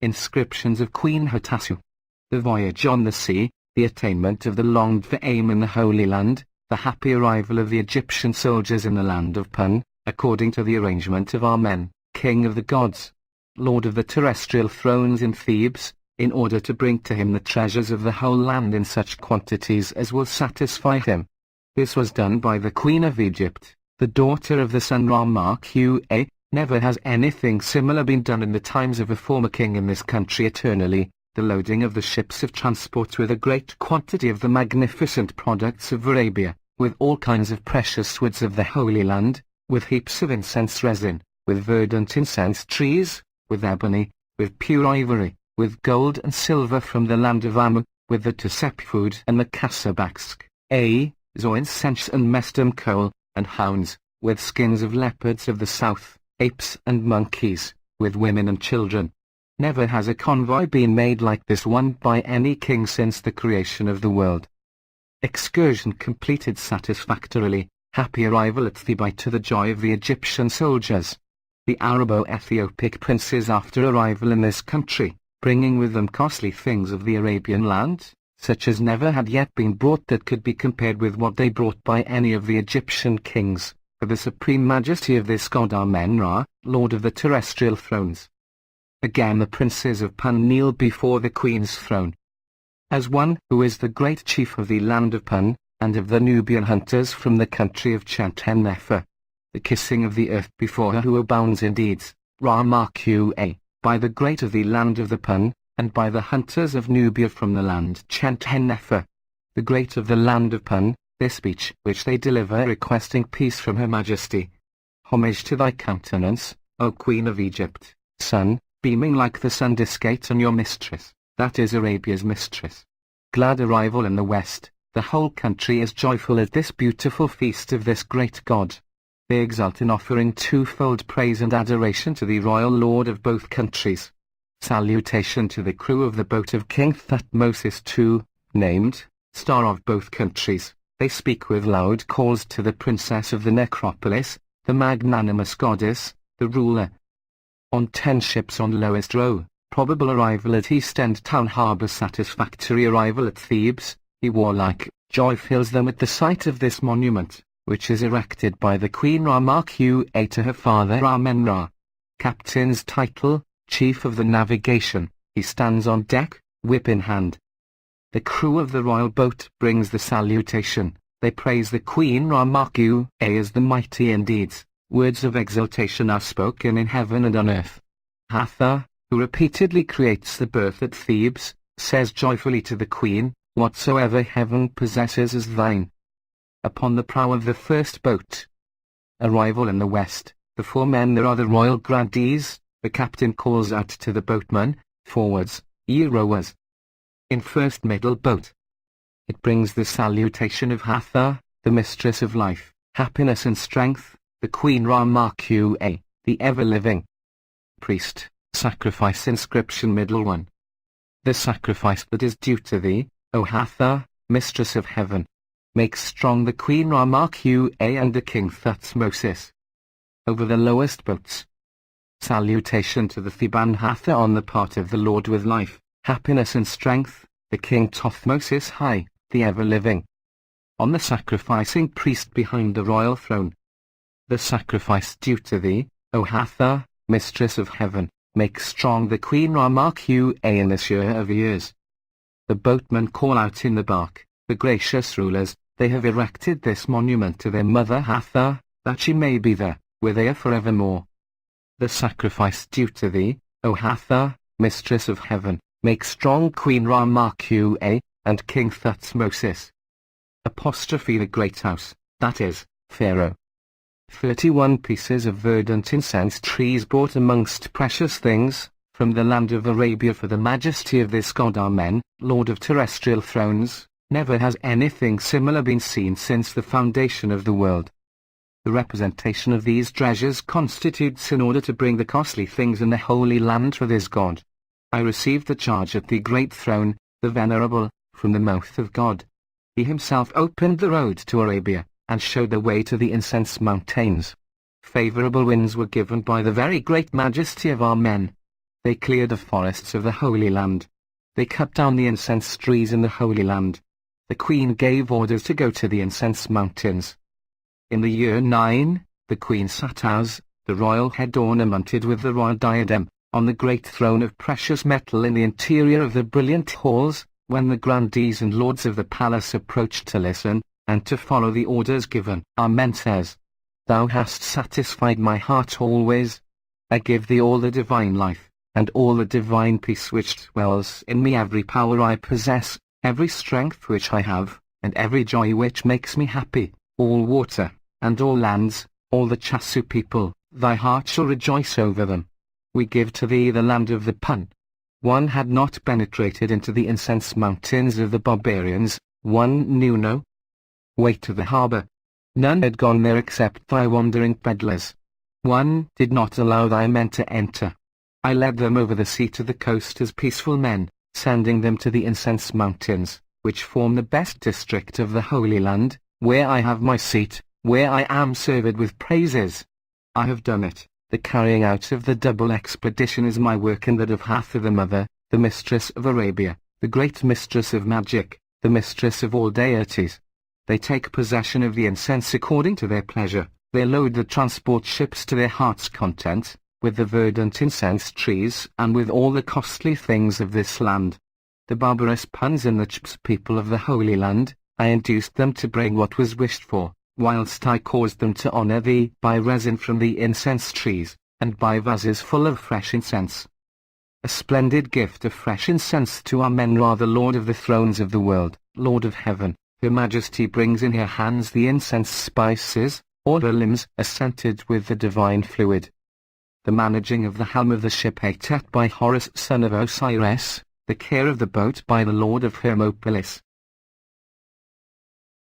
Inscriptions of Queen Hatasu. The voyage on the sea, the attainment of the longed-for aim in the Holy Land, the happy arrival of the Egyptian soldiers in the land of Pun, according to the arrangement of Amen, King of the gods, Lord of the terrestrial thrones in Thebes, in order to bring to him the treasures of the whole land in such quantities as will satisfy him. This was done by the Queen of Egypt, the daughter of the sun Ra-Qa. Never has anything similar been done in the times of a former king in this country eternally, the loading of the ships of transport with a great quantity of the magnificent products of Arabia, with all kinds of precious woods of the Holy Land, with heaps of incense resin, with verdant incense trees, with ebony, with pure ivory, with gold and silver from the land of Amu, with the Tsepfood and the Kasabaksk, incense and mestum coal, and hounds, with skins of leopards of the south, apes and monkeys, with women and children. Never has a convoy been made like this one by any king since the creation of the world. Excursion completed satisfactorily, happy arrival at Thebai to the joy of the Egyptian soldiers. The Arabo-Ethiopic princes after arrival in this country, bringing with them costly things of the Arabian land, such as never had yet been brought that could be compared with what they brought by any of the Egyptian kings, for the supreme majesty of this god Amen-Ra, Lord of the terrestrial thrones. Again the princes of Pun kneel before the queen's throne. As one who is the great chief of the land of Pun, and of the Nubian hunters from the country of Chent-en-Nefer, the kissing of the earth before her who abounds in deeds, Ra-Qa, by the great of the land of the Pun, and by the hunters of Nubia from the land Chent-en-Nefer, the great of the land of Pun, this speech which they deliver requesting peace from her majesty. Homage to thy countenance, O Queen of Egypt, sun, beaming like the sun discate on your mistress, that is Arabia's mistress. Glad arrival in the west, the whole country is joyful at this beautiful feast of this great god. They exult in offering twofold praise and adoration to the royal lord of both countries. Salutation to the crew of the boat of King Thutmose II, named, star of both countries. They speak with loud calls to the princess of the necropolis, the magnanimous goddess, the ruler. On 10 ships on lowest row, probable arrival at East End Town Harbour, satisfactory arrival at Thebes, the warlike joy fills them at the sight of this monument, which is erected by the Queen Ra-Qa to her father Amen-Ra. Captain's title, Chief of the Navigation, he stands on deck, whip in hand. The crew of the royal boat brings the salutation. They praise the Queen Ra-Qa as the mighty in deeds. Words of exultation are spoken in heaven and on earth. Hathor, who repeatedly creates the birth at Thebes, says joyfully to the Queen, whatsoever heaven possesses is thine. Upon the prow of the first boat. Arrival in the west, the 4 men there are the royal grandees. The captain calls out to the boatmen, forwards, ye rowers. In first middle boat. It brings the salutation of Hathor, the mistress of life, happiness and strength, the Queen Ra-Qa, the ever-living. Priest, sacrifice inscription middle one. The sacrifice that is due to thee, O Hathor, mistress of heaven, makes strong the Queen Ra-Qa and the King Thutmose. Over the lowest boats. Salutation to the Theban Hathor on the part of the Lord with life, happiness and strength, the King Thutmose high, the ever-living. On the sacrificing priest behind the royal throne. The sacrifice due to thee, O Hathor, mistress of heaven, make strong the Queen Ra-Qa in this year of years. The boatmen call out in the bark, the gracious rulers, they have erected this monument to their mother Hathor, that she may be there, with her forevermore. The sacrifice due to thee, O Hathor, mistress of heaven, make strong Queen Ra-Qa and King Thutmose. Apostrophe the great house, that is, Pharaoh. 31 pieces of verdant incense trees brought amongst precious things, from the land of Arabia for the majesty of this god Amen, Lord of terrestrial thrones. Never has anything similar been seen since the foundation of the world. The representation of these treasures constitutes in order to bring the costly things in the Holy Land for this God. I received the charge at the great throne, the venerable, from the mouth of God. He himself opened the road to Arabia, and showed the way to the incense mountains. Favorable winds were given by the very great majesty of Amen. They cleared the forests of the Holy Land. They cut down the incense trees in the Holy Land. The Queen gave orders to go to the incense mountains. In the year 9, the Queen sat as, the royal head ornamented with the royal diadem, on the great throne of precious metal in the interior of the brilliant halls, when the grandees and lords of the palace approached to listen, and to follow the orders given. Amen says, Thou hast satisfied my heart always. I give thee all the divine life, and all the divine peace which dwells in me, every power I possess, every strength which I have, and every joy which makes me happy, all water, and all lands, all the Chasu people, thy heart shall rejoice over them. We give to thee the land of the Pun. One had not penetrated into the incense mountains of the barbarians, one knew no way to the harbour. None had gone there except thy wandering peddlers. One did not allow thy men to enter. I led them over the sea to the coast as peaceful men, sending them to the incense mountains, which form the best district of the Holy Land, where I have my seat, where I am served with praises. I have done it. The carrying out of the double expedition is my work, and that of Hathor the mother, the mistress of Arabia, the great mistress of magic, the mistress of all deities. They take possession of the incense according to their pleasure. They load the transport ships to their heart's content, with the verdant incense trees and with all the costly things of this land. The barbarous Puns and the Chips people of the Holy Land, I induced them to bring what was wished for, whilst I caused them to honour thee by resin from the incense trees, and by vases full of fresh incense. A splendid gift of fresh incense to Amen-Ra, the Lord of the thrones of the world, Lord of heaven. Her Majesty brings in her hands the incense spices, all her limbs are scented with the divine fluid. The managing of the helm of the ship Atet by Horus son of Osiris, the care of the boat by the Lord of Hermopolis,